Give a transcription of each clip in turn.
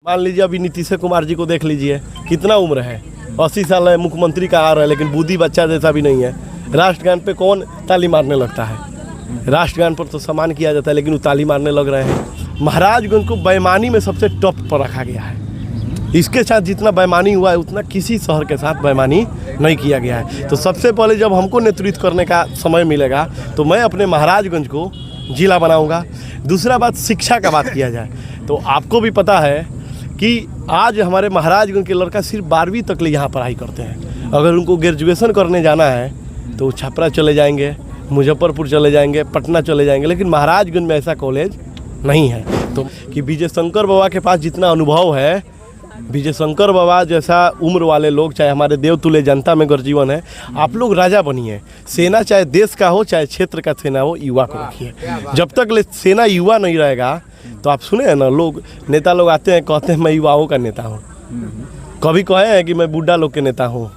मान लीजिए अभी नीतीश कुमार जी को देख लीजिए, कितना उम्र है, 80 साल है, मुख्यमंत्री का आ रहा है, लेकिन बुद्धि बच्चा जैसा भी नहीं है। राष्ट्रगान पे कौन ताली मारने लगता है? राष्ट्रगान पर तो सम्मान किया जाता है, लेकिन वो ताली मारने लग रहे हैं। महाराजगंज को बेईमानी में सबसे टॉप पर रखा गया है। इसके साथ जितना बेईमानी हुआ है उतना किसी शहर के साथ बेईमानी नहीं किया गया है। तो सबसे पहले जब हमको नेतृत्व करने का समय मिलेगा तो मैं अपने महाराजगंज को जिला बनाऊंगा। दूसरा बात, शिक्षा का बात किया जाए तो आपको भी पता है कि आज हमारे महाराजगंज के लड़का सिर्फ 12वीं तक ले यहाँ पढ़ाई करते हैं। अगर उनको ग्रेजुएशन करने जाना है तो छपरा चले जाएंगे, मुजफ्फरपुर चले जाएंगे, पटना चले जाएंगे, लेकिन महाराजगंज में ऐसा कॉलेज नहीं है। तो कि विजय शंकर बाबा के पास जितना अनुभव है, विजय शंकर बाबा जैसा उम्र वाले लोग, चाहे हमारे देवतुल्य जनता में गर्जीवन है, आप लोग राजा बनिए। सेना चाहे देश का हो चाहे क्षेत्र का सेना हो, युवा को रखिए। जब तक सेना युवा नहीं रहेगा तो आप सुने हैं ना, लोग नेता लोग आते हैं कहते हैं मैं युवाओं का नेता हूँ, कभी कहे हैं कि मैं बुढ़ा लोग के नेता हूँ,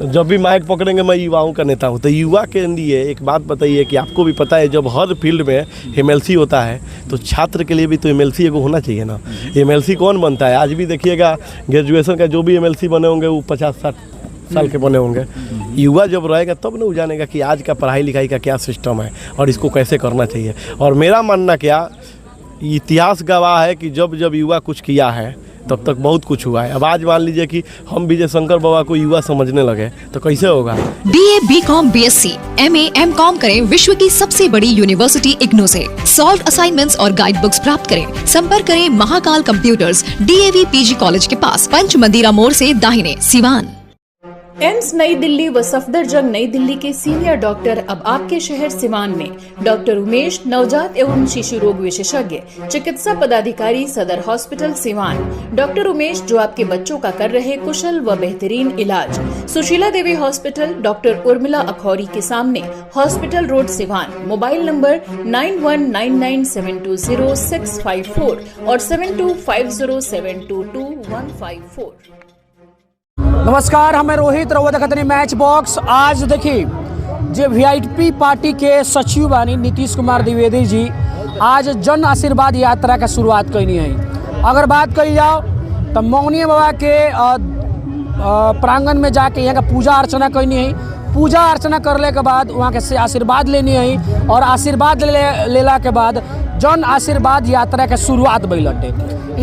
जब भी माइक पकड़ेंगे मैं युवाओं का नेता हूँ। तो युवा के लिए एक बात बताइए कि आपको भी पता है जब हर फील्ड में एमएलसी होता है तो छात्र के लिए भी तो एमएलसी एगो होना चाहिए ना। एमएलसी कौन बनता है? आज भी देखिएगा ग्रेजुएशन का जो भी एमएलसी बने होंगे वो 50-60 साल के बने होंगे। युवा जब रहेगा तब ना वो जानेगा कि आज का पढ़ाई लिखाई का क्या सिस्टम है और इसको कैसे करना चाहिए। और मेरा मानना क्या, इतिहास गवाह है कि जब जब युवा कुछ किया है तब तक बहुत कुछ हुआ है। अब आज मान लीजिए कि हम विजय शंकर बाबा को युवा समझने लगे तो कैसे होगा? BA, BCom, BSc, MA, MCom करें विश्व की सबसे बड़ी यूनिवर्सिटी इग्नू से। सॉल्व असाइनमेंट्स और गाइड बुक्स प्राप्त करें। संपर्क करें Mahakal computers, DAV PG college के पास, पंच मंदिरा मोड़ से दाहिने, सिवान। एम्स नई दिल्ली व सफदरजंग नई दिल्ली के सीनियर डॉक्टर अब आपके शहर सिवान में। डॉक्टर उमेश, नवजात एवं शिशु रोग विशेषज्ञ, चिकित्सा पदाधिकारी, सदर हॉस्पिटल सिवान। डॉक्टर उमेश जो आपके बच्चों का कर रहे कुशल व बेहतरीन इलाज। सुशीला देवी हॉस्पिटल, डॉक्टर उर्मिला अखौरी के सामने, hospital road Siwan. Mobile number 9199720654 और 7250722154। नमस्कार, हमें रोहित रउआ देखतनी मैच बॉक्स। आज देखी जो वीआईपी पार्टी के सचिव बानी नीतीश कुमार द्विवेदी जी आज जन आशीर्वाद यात्रा का शुरुआत कैनी है। अगर बात कही जाओ तो मौनी बाबा के प्रांगण में जाके यहाँ का पूजा अर्चना कैनी है। पूजा अर्चना करने के बाद वहाँ के से आशीर्वाद लेनी है और आशीर्वाद लेला के बाद जन आशीर्वाद यात्रा के शुरुआत भइल बाटे।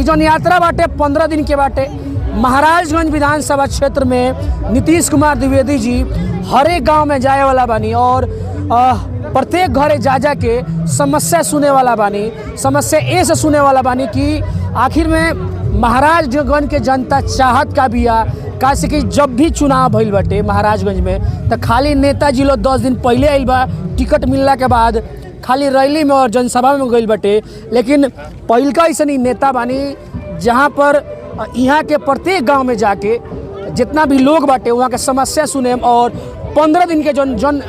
ई जन यात्रा बाटे 15 दिन के बाटे। महाराजगंज विधानसभा क्षेत्र में नीतीश कुमार द्विवेदी जी हर एक गांव में जाए वाला बानी और प्रत्येक घरे जा के समस्या सुने वाला बानी। समस्या ऐसे सुने वाला बानी कि आखिर में महाराजगंज के जनता चाहत का बिया कैसे कि जब भी चुनाव भइल बाटे महाराजगंज में तो खाली नेताजी लोग 10 दिन पहले आइल बा, टिकट मिलला के बाद खाली रैली में और जनसभा में गइल बाटे। लेकिन पहिलका ऐसा नेता बानी जहाँ पर यहाँ के प्रत्येक गांव में जाके जितना भी लोग बाटे वहाँ के समस्या सुने और 15 दिन के जन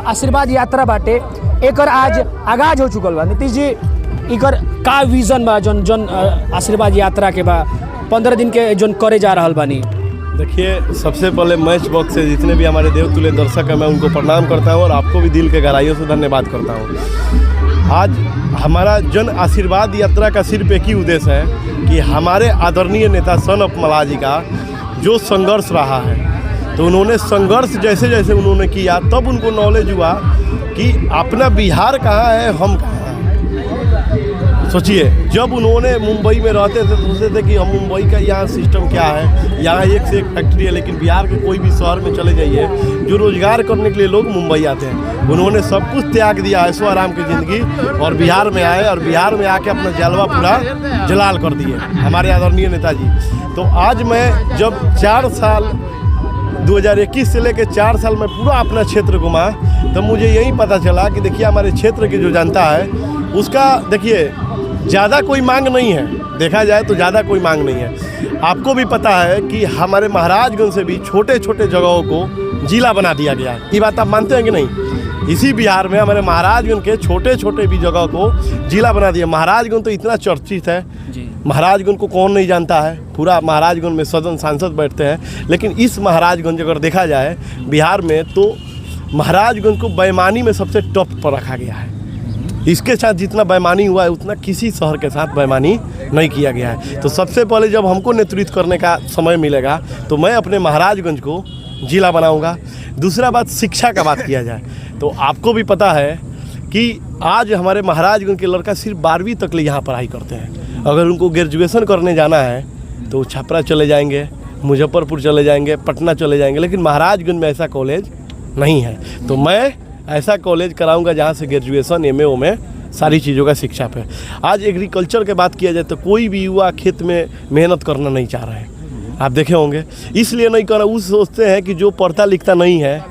आशीर्वाद यात्रा बाटे एकर आज आगाज हो चुकल बा। नीतीश जी एकर का विजन बा जन आशीर्वाद यात्रा के बा 15 दिन के जन करे जा रहल बानी? देखिए, सबसे पहले मैच बॉक्स से जितने भी हमारे देवतुल्य दर्शक हैं मैं उनको प्रणाम करता हूँ और आपको भी दिल के गहराइयों से धन्यवाद करता हूँ। आज हमारा जन आशीर्वाद यात्रा का सिर्फ एक ही उद्देश्य है कि हमारे आदरणीय नेता सन ऑफ मल्लाह जी का जो संघर्ष रहा है, तो उन्होंने संघर्ष जैसे जैसे उन्होंने किया तब उनको नॉलेज हुआ कि अपना बिहार कहाँ है, हम कहाँ हैं। सोचिए, जब उन्होंने मुंबई में रहते थे तो सोचते थे कि हम मुंबई का यहाँ सिस्टम क्या है, यहाँ एक से एक फैक्ट्री है, लेकिन बिहार के कोई भी शहर में चले जाइए जो रोजगार करने के लिए लोग मुंबई आते हैं। उन्होंने सब कुछ त्याग दिया ऐशो आराम की ज़िंदगी और बिहार में आए और बिहार में आके अपना जलवा पूरा जलाल कर दिए हमारे आदरणीय नेताजी। तो आज मैं जब 4 साल 2021 से लेकर 4 साल में पूरा अपना क्षेत्र घुमा तब मुझे यही पता चला कि देखिए हमारे क्षेत्र की जो जनता है उसका देखिए ज़्यादा कोई मांग नहीं है, देखा जाए तो ज़्यादा कोई मांग नहीं है। आपको भी पता है कि हमारे महाराजगंज से भी छोटे छोटे जगहों को जिला बना दिया गया है। ये बात आप मानते हैं कि नहीं? इसी बिहार में हमारे महाराजगंज के छोटे छोटे भी जगह को जिला बना दिया। महाराजगंज तो इतना चर्चित है, महाराजगंज को कौन नहीं जानता है। पूरा महाराजगंज में सदन सांसद बैठते हैं, लेकिन इस महाराजगंज अगर देखा जाए बिहार में तो महाराजगंज को बेईमानी में सबसे टॉप पर रखा गया है। इसके साथ जितना बेईमानी हुआ है उतना किसी शहर के साथ बेईमानी नहीं किया गया है। तो सबसे पहले जब हमको नेतृत्व करने का समय मिलेगा तो मैं अपने महाराजगंज को जिला बनाऊंगा। दूसरा बात, शिक्षा का बात किया जाए तो आपको भी पता है कि आज हमारे महाराजगंज के लड़का सिर्फ 12वीं तक ले यहाँ पढ़ाई करते हैं। अगर उनको ग्रेजुएशन करने जाना है तो छपरा चले जाएंगे, मुजफ्फरपुर चले जाएंगे, पटना चले जाएंगे, लेकिन महाराजगंज में ऐसा कॉलेज नहीं है। तो मैं ऐसा कॉलेज कराऊंगा जहाँ से ग्रेजुएशन MA में सारी चीज़ों का शिक्षा पे। आज एग्रीकल्चर के बात किया जाए तो कोई भी युवा खेत में मेहनत करना नहीं चाह रहे हैं, आप देखे होंगे। इसलिए नहीं कर रहा, वो सोचते हैं कि जो पढ़ता लिखता नहीं है,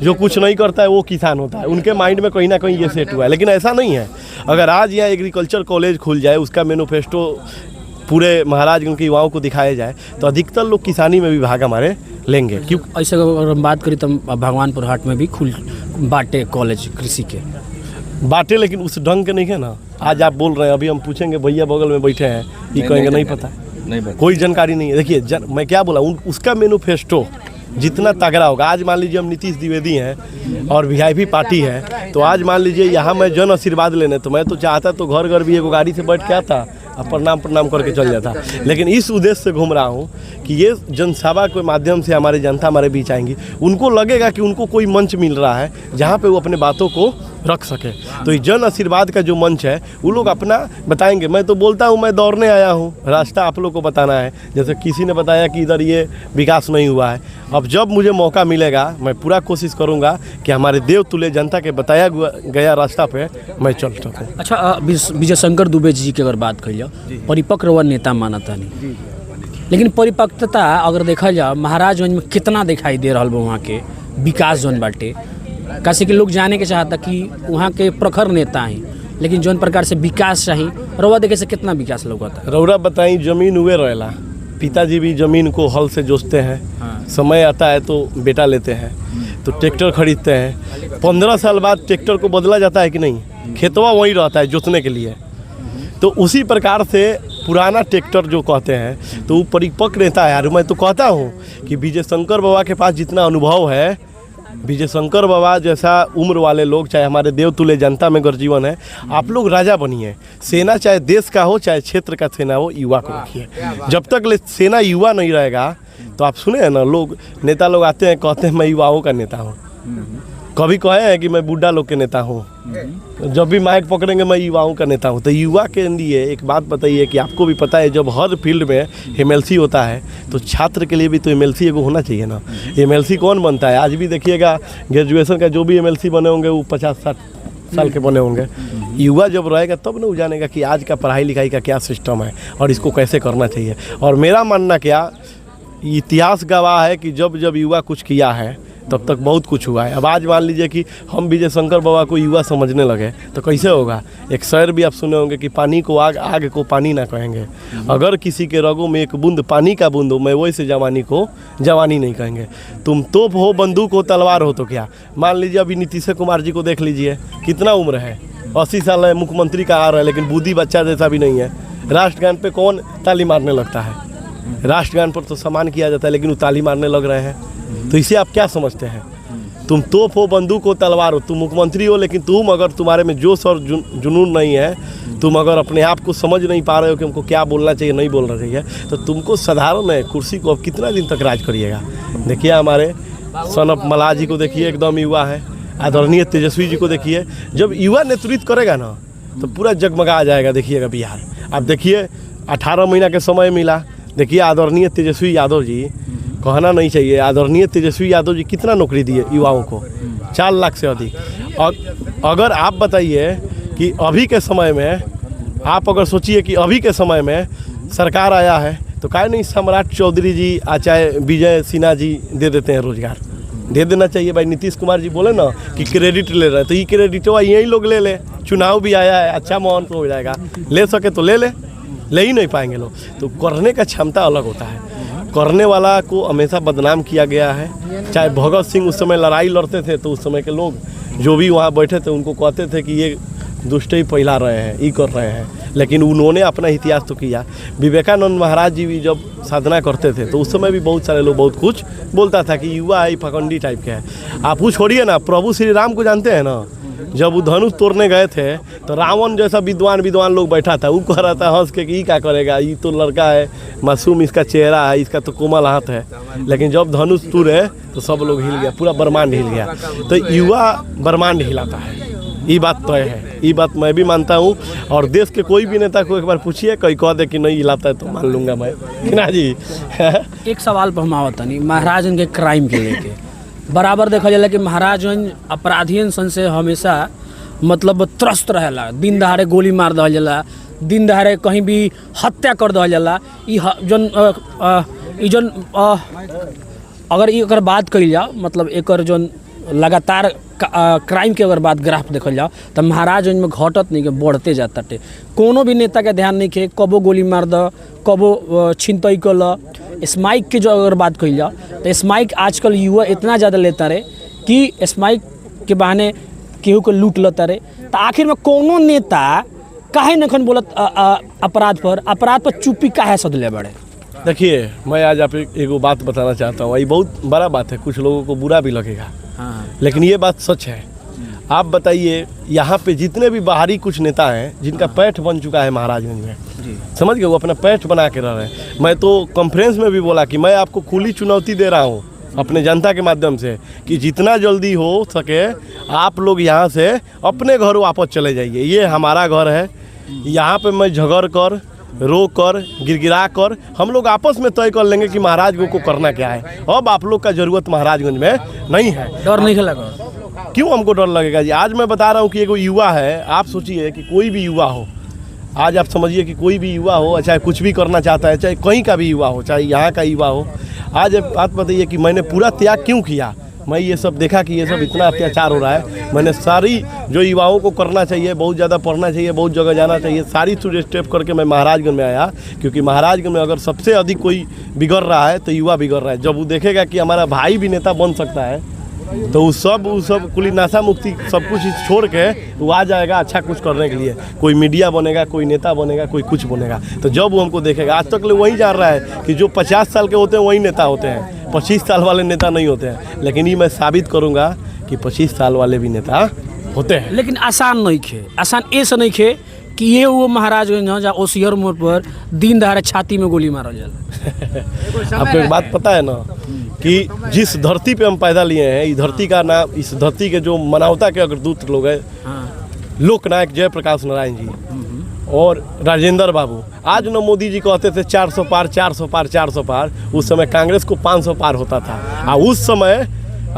जो कुछ नहीं करता है वो किसान होता है। उनके माइंड में कहीं ना कहीं ये सेट हुआ है, लेकिन ऐसा नहीं है। अगर आज यहाँ एग्रीकल्चर कॉलेज खुल जाए, उसका मैनिफेस्टो पूरे महाराजगंज के युवाओं को दिखाया जाए तो अधिकतर लोग किसानी में भी भाग हमारे लेंगे। क्यों ऐसे अगर हम बात करें तो भगवानपुर हाट में भी खुल बाटे कॉलेज कृषि के बाटे, लेकिन उस ढंग के नहीं है ना। आज आप बोल रहे हैं, अभी हम पूछेंगे भैया बगल में बैठे हैं, ये कहेंगे नहीं पता, कोई जानकारी नहीं है। देखिए मैं क्या बोला, उसका मैनिफेस्टो जितना तगड़ा होगा। आज मान लीजिए हम नीतीश द्विवेदी हैं और VIP पार्टी है, तो आज मान लीजिए यहाँ मैं जन आशीर्वाद लेने, तो मैं तो चाहता तो घर घर भी एक गाड़ी से बैठ के आता और प्रणाम करके चल जाता। लेकिन इस उद्देश्य से घूम रहा हूँ कि ये जनसभा के माध्यम से हमारे जनता हमारे बीच आएंगी, उनको लगेगा कि उनको कोई मंच मिल रहा है जहाँ पे वो अपने बातों को रख सके। तो ये जन आशीर्वाद का जो मंच है वो लोग अपना बताएंगे। मैं तो बोलता हूँ मैं दौड़ने आया हूँ, रास्ता आप लोग को बताना है। जैसे किसी ने बताया कि इधर ये विकास नहीं हुआ है, अब जब मुझे मौका मिलेगा मैं पूरा कोशिश करूँगा कि हमारे देवतुल्य जनता के बताया गया रास्ता पे मैं चल सकूँ। अच्छा, विजय शंकर दुबे जी की अगर बात करिए, परिपक्व व नेता मानता नहीं, लेकिन परिपक्वता अगर देखा जाए महाराजगंज में कितना दिखाई दे रहा बा वहाँ के विकास जोन बाटे। कैसे कि लोग जाने के चाहता कि वहाँ के प्रखर नेता हैं, लेकिन जौन प्रकार से विकास चाहिए रउआ देखे से कितना विकास लगता है। रउरा बताई, जमीन हुए रहेला, पिताजी भी जमीन को हल से जोतते हैं। हाँ। समय आता है तो बेटा लेते हैं, तो ट्रैक्टर खरीदते हैं। 15 साल बाद ट्रैक्टर को बदला जाता है कि नहीं, खेतवा वहीं रहता है जोतने के लिए। तो उसी प्रकार से पुराना ट्रैक्टर जो कहते हैं तो वो परिपक्व नेता है। यार मैं तो कहता हूँ कि विजय शंकर बाबा के पास जितना अनुभव है, विजय शंकर बाबा जैसा उम्र वाले लोग, चाहे हमारे देवतुल्य जनता में गर्जीवन है, आप लोग राजा बनिए। सेना चाहे देश का हो चाहे क्षेत्र का सेना हो, युवा को रखिए। जब तक सेना युवा नहीं रहेगा तो आप सुने हैं ना, लोग नेता लोग आते हैं कहते हैं मैं युवाओं का नेता हूँ, कभी कहे हैं कि मैं बूढ़ा लोग के नेता हूँ, जब भी माइक पकड़ेंगे मैं युवाओं का नेता हूँ। तो युवा के लिए एक बात बताइए कि आपको भी पता है जब हर फील्ड में MLC होता है तो छात्र के लिए भी तो MLC एगो होना चाहिए ना। MLC कौन बनता है? आज भी देखिएगा ग्रेजुएशन का जो भी MLC बने होंगे वो 50-60 साल के बने होंगे। युवा जब रहेगा तब ना वो जानेगा कि आज का पढ़ाई लिखाई का क्या सिस्टम है और इसको कैसे करना चाहिए। और मेरा मानना क्या, इतिहास गवाह है कि जब जब युवा कुछ किया है तब तक बहुत कुछ हुआ है। अब आज मान लीजिए कि हम विजय शंकर बाबा को युवा समझने लगे तो कैसे होगा। एक शेर भी आप सुने होंगे कि पानी को आग, आग को पानी ना कहेंगे। अगर किसी के रगों में एक बूंद पानी का बूंद हो, मैं वैसे जवानी को जवानी नहीं कहेंगे। तुम तोप हो, बंदूक हो, तलवार हो तो क्या। मान लीजिए अभी नीतीश कुमार जी को देख लीजिए, कितना उम्र है, 80 साल है, मुख्यमंत्री का आ रहा है, लेकिन बुद्धि बच्चा जैसा भी नहीं है। राष्ट्रगान पे कौन ताली मारने लगता है? राष्ट्रगान पर तो सम्मान किया जाता है, लेकिन वो ताली मारने लग रहे हैं। तो इसे आप क्या समझते हैं? तुम तोप हो, बंदूक हो, तलवार हो, तुम मुख्यमंत्री हो, लेकिन तुम अगर तुम्हारे में जोश और जुनून नहीं है, तुम अगर अपने आप को समझ नहीं पा रहे हो कि हमको क्या बोलना चाहिए नहीं बोलना चाहिए, तो तुमको साधारण है कुर्सी को अब कितना दिन तक राज करिएगा। देखिए हमारे सन ऑफ मल्हार जी को देखिए, एकदम युवा है। आदरणीय तेजस्वी जी को देखिए, जब युवा नेतृत्व करेगा ना तो पूरा जगमगा जाएगा। देखिएगा बिहार, आप देखिए 18 महीना के समय मिला। देखिए आदरणीय तेजस्वी यादव जी, कहना नहीं चाहिए, आदरणीय तेजस्वी यादव जी कितना नौकरी दिए युवाओं को, 4 लाख से अधिक। और अगर आप बताइए कि अभी के समय में, आप अगर सोचिए कि अभी के समय में सरकार आया है तो काहे नहीं सम्राट चौधरी जी चाहे विजय सिन्हा जी दे देते हैं रोजगार, दे देना चाहिए भाई। नीतीश कुमार जी बोले ना कि क्रेडिट ले रहे हैं, तो ये क्रेडिट यही लोग ले ले। चुनाव भी आया है, अच्छा माहौल हो जाएगा, ले सके तो ले ही नहीं पाएंगे लोग। तो करने का क्षमता अलग होता है। करने वाला को हमेशा बदनाम किया गया है। चाहे भगत सिंह उस समय लड़ाई लड़ते थे तो उस समय के लोग जो भी वहाँ बैठे थे उनको कहते थे कि ये दुष्ट ही फैला रहे हैं, ये कर रहे हैं, लेकिन उन्होंने अपना इतिहास तो किया। विवेकानंद महाराज जी भी जब साधना करते थे तो उस समय भी बहुत सारे लोग बहुत कुछ बोलता था कि युवा है फकंडी टाइप के है। आप वो छोड़िए ना, प्रभु श्री राम को जानते हैं ना, जब वो धनुष तोड़ने गए थे तो रावण जैसा विद्वान लोग बैठा था, वो कह रहा था हंस के कि ये क्या करेगा, ये तो लड़का है मासूम, इसका चेहरा है, इसका तो कोमल हाथ है। लेकिन जब धनुष टूटे तो सब लोग हिल गया, पूरा ब्रह्मांड हिल गया। तो युवा ब्रह्मांड हिलाता है, ये बात तय है, ये बात मैं भी मानता हूँ। और देश के कोई भी नेता को एक बार पूछिए, कोई कह दे कि नहीं हिलाता है तो मान लूँगा मैं, ना जी। एक सवाल पर हम आवत नहीं, महाराजगंज के क्राइम के लेके बराबर देखा जाला कि महाराजगंज अपराधियन सन से हमेशा मतलब त्रस्त रहेला, दिन दहाड़े गोली मार दहल जाला, दिन दहाड़े कहीं भी हत्या कर दहल जाला। अगर एकर बात कइल जाओ, मतलब एकर जो लगातार क्राइम के अगर बात ग्राफ देखल जाओ तो महाराजगंज में घटत नहीं के बढ़ते जाता टे। कोनो भी नेता के ध्यान नहीं के, कबो गोली मार द, कबो छिनतई कल। स्माइक की जो अगर बात कही जाओ तो स्माइक आजकल युवा इतना ज़्यादा लेता रहे कि स्माइक के बहाने केहू को लूट लेता रहे। तो आखिर में कोनो नेता काहे नखन बोलत अपराध पर चुप्पी काहे सधले बड़े? देखिए, मैं आज आप एक बात बताना चाहता हूँ, ये बहुत बड़ा बात है, कुछ लोगों को बुरा भी लगेगा, लेकिन ये बात सच है। आप बताइए, यहाँ पे जितने भी बाहरी कुछ नेता हैं जिनका पैठ बन चुका है महाराजगंज में, समझ गए, वो अपना पैठ बना के रह रहे हैं। मैं तो कॉन्फ्रेंस में भी बोला कि मैं आपको खुली चुनौती दे रहा हूँ अपने जनता के माध्यम से कि जितना जल्दी हो सके आप लोग यहाँ से अपने घर वापस चले जाइए। ये हमारा घर है, यहाँ पे मैं झगड़ कर, रो कर, गिड़गिड़ा कर हम लोग आपस में तय कर लेंगे कि महाराजगंज को करना क्या है। अब आप लोग का ज़रूरत महाराजगंज में नहीं है। डर नहीं लगा? क्यों हमको डर लगेगा जी? आज मैं बता रहा हूँ कि एगो युवा है, आप सोचिए कि कोई भी युवा हो, आज आप समझिए कि कोई भी युवा हो, चाहे कुछ भी करना चाहता है, चाहे कहीं का भी युवा हो, चाहे यहाँ का युवा हो, आज बात बताइए कि मैंने पूरा त्याग क्यों किया। मैं ये सब देखा कि ये सब इतना अत्याचार हो रहा है, मैंने सारी जो युवाओं को करना चाहिए, बहुत ज़्यादा पढ़ना चाहिए, बहुत जगह जाना चाहिए, सारी स्टेप करके मैं महाराजगंज में आया। क्योंकि महाराजगंज में अगर सबसे अधिक कोई बिगड़ रहा है तो युवा बिगड़ रहा है। जब वो देखेगा कि हमारा भाई भी नेता बन सकता है तो वो सब कुली नशा मुक्ति सब कुछ छोड़ के वो आ जाएगा अच्छा कुछ करने के लिए। कोई मीडिया बनेगा, कोई नेता बनेगा, कोई कुछ बनेगा। तो जब वो हमको देखेगा, आज तक वही जान रहा है कि जो 50 साल के होते हैं वही नेता होते हैं, 25 साल वाले नेता नहीं होते हैं। लेकिन ये मैं साबित करूँगा कि 25 साल वाले भी नेता होते हैं। लेकिन आसान नहीं खे, आसान ऐसा नहीं खे कि ये वो महाराजगंज हो जहाँ ओसियर मोड़ पर दिन दहाड़े छाती में गोली मारल जाला। आपको एक बात पता है ना कि जिस धरती पे हम पैदा लिए हैं, इस धरती का नाम, इस धरती के जो मानवता के अग्रदूत लोग हैं, लोकनायक जयप्रकाश नारायण जी और राजेंद्र बाबू। आज न मोदी जी कहते थे 400 पार 400 पार 400 पार, उस समय कांग्रेस को 500 पार होता था। और उस समय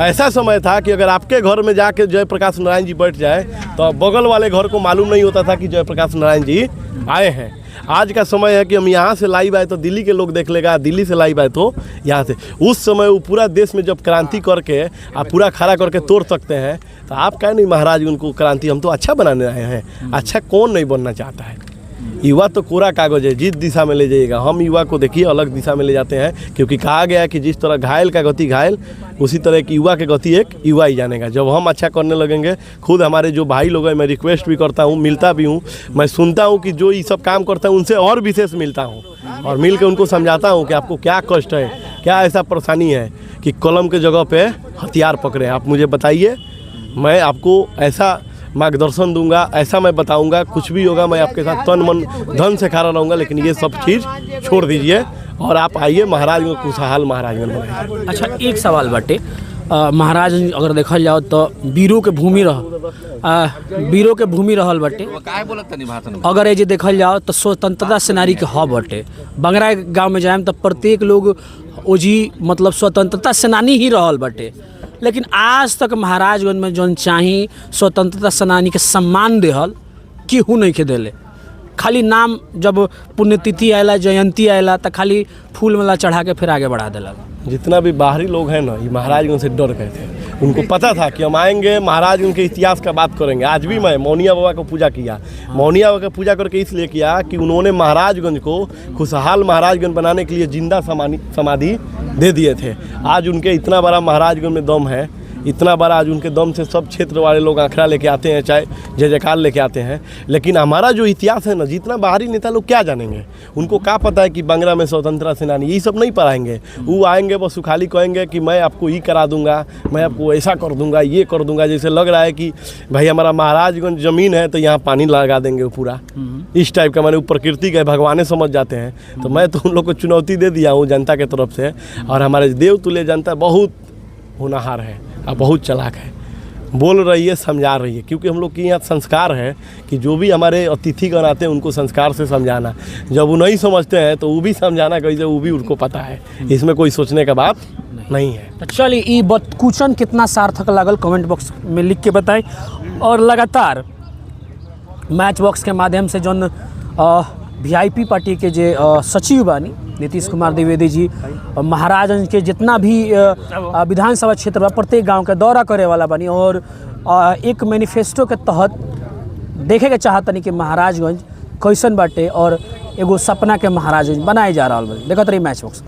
ऐसा समय था कि अगर आपके घर में जाके जयप्रकाश नारायण जी बैठ जाए तो बगल वाले घर को मालूम नहीं होता था कि जयप्रकाश नारायण जी आए हैं। आज का समय है कि हम यहाँ से लाइव आए तो दिल्ली के लोग देख लेगा, दिल्ली से लाइव आए तो यहाँ से। उस समय वो पूरा देश में जब क्रांति करके आप पूरा खड़ा करके तोड़ सकते हैं, तो आप क्या नहीं महाराज उनको क्रांति, हम तो अच्छा बनाने आए हैं। अच्छा कौन नहीं बनना चाहता है? युवा तो कोरा कागज है, जिस दिशा में ले जाइएगा। हम युवा को देखिए अलग दिशा में ले जाते हैं, क्योंकि कहा गया है कि जिस तरह घायल का गति घायल, उसी तरह की युवा की गति एक युवा ही जानेगा। जब हम अच्छा करने लगेंगे, खुद हमारे जो भाई लोग हैं, मैं रिक्वेस्ट भी करता हूँ, मिलता भी हूँ, मैं सुनता हूँ कि जो ये सब काम करता है उनसे और विशेष मिलता हूँ और मिल के उनको समझाता हूँ कि आपको क्या कष्ट है, क्या ऐसा परेशानी है कि कलम के जगह पर हथियार पकड़े। आप मुझे बताइए, मैं आपको ऐसा मार्गदर्शन दूंगा, ऐसा मैं बताऊंगा, कुछ भी होगा मैं आपके साथ तन मन धन से खड़ा रहूँगा। लेकिन ये सब चीज़ छोड़ दीजिए और आप आइए महाराजगंज खुशहाल महाराजगंज बनाइए। अच्छा, एक सवाल बाटे, महाराजगंज अगर देखल जाओ तो वीरों के भूमि रहल बाटे। अगर ये जे देखल जाओ तो स्वतंत्रता सेनानी के हब बाटे। बंगरा गाँव में जाए तो प्रत्येक लोग ओजी मतलब स्वतंत्रता सेनानी ही रहल बाटे। लेकिन आज तक महाराजगंज में जौन चाही स्वतंत्रता सेनानी के सम्मान देहल केहू नहीं के देले। खाली नाम जब पुण्यतिथि आएला, जयंती आएला तो खाली फूल माला चढ़ा के फिर आगे बढ़ा देला। जितना भी बाहरी लोग हैं ना, ये महाराजगंज से डर गए थे। उनको पता था कि हम आएंगे, महाराजगंज के इतिहास का बात करेंगे। आज भी मैं मौनिया बाबा को पूजा किया, मौनिया बाबा का पूजा करके इसलिए किया कि उन्होंने महाराजगंज को खुशहाल महाराजगंज बनाने के लिए जिंदा समाधि दे दिए थे। आज उनके इतना बड़ा महाराजगंज में दम है इतना बड़ा आज उनके दम से सब क्षेत्र वाले लोग आंकड़ा लेके आते हैं, चाहे जय जयकार लेके आते हैं। लेकिन हमारा जो इतिहास है ना, जितना बाहरी नेता लोग क्या जानेंगे, उनको क्या पता है कि बंगरा में स्वतंत्रता सेनानी, ये सब नहीं पढ़ाएंगे। वो आएंगे बस खाली कहेंगे कि मैं आपको ये करा दूंगा, मैं आपको ऐसा कर दूंगा, ये कर दूंगा। जैसे लग रहा है कि भाई हमारा महाराजगंज ज़मीन है तो यहाँ पानी लगा देंगे वो पूरा, इस टाइप का। मैंने वो प्रकृति का भगवान समझ जाते हैं। तो मैं तो उन लोग को चुनौती दे दिया हूँ जनता के तरफ से। और हमारे देवतुल्य जनता बहुत होनहार है और बहुत चालाक है, बोल रही है, समझा रही है। क्योंकि हम लोग के यहाँ संस्कार है कि जो भी हमारे अतिथिगण आते हैं उनको संस्कार से समझाना। जब वो नहीं समझते हैं तो वो भी समझाना कैसे, वो भी उनको पता है। इसमें कोई सोचने का बात नहीं है। तो चलिए, ये बतकुचन कितना सार्थक लागल कमेंट बॉक्स में लिख के बताएं। और लगातार मैच बॉक्स के माध्यम से जौन वीआईपी पार्टी के जे सचिव बानी नीतीश कुमार द्विवेदी जी महाराजगंज के जितना भी विधानसभा क्षेत्र बा प्रत्येक गांव के दौरा करे वाला बानी। और एक मैनिफेस्टो के तहत देखे के चाहतनी कि महाराजगंज कैसन बाटे और एगो सपना के महाराजगंज बनाए जा रहा बा। देखत रही मैच बॉक्स।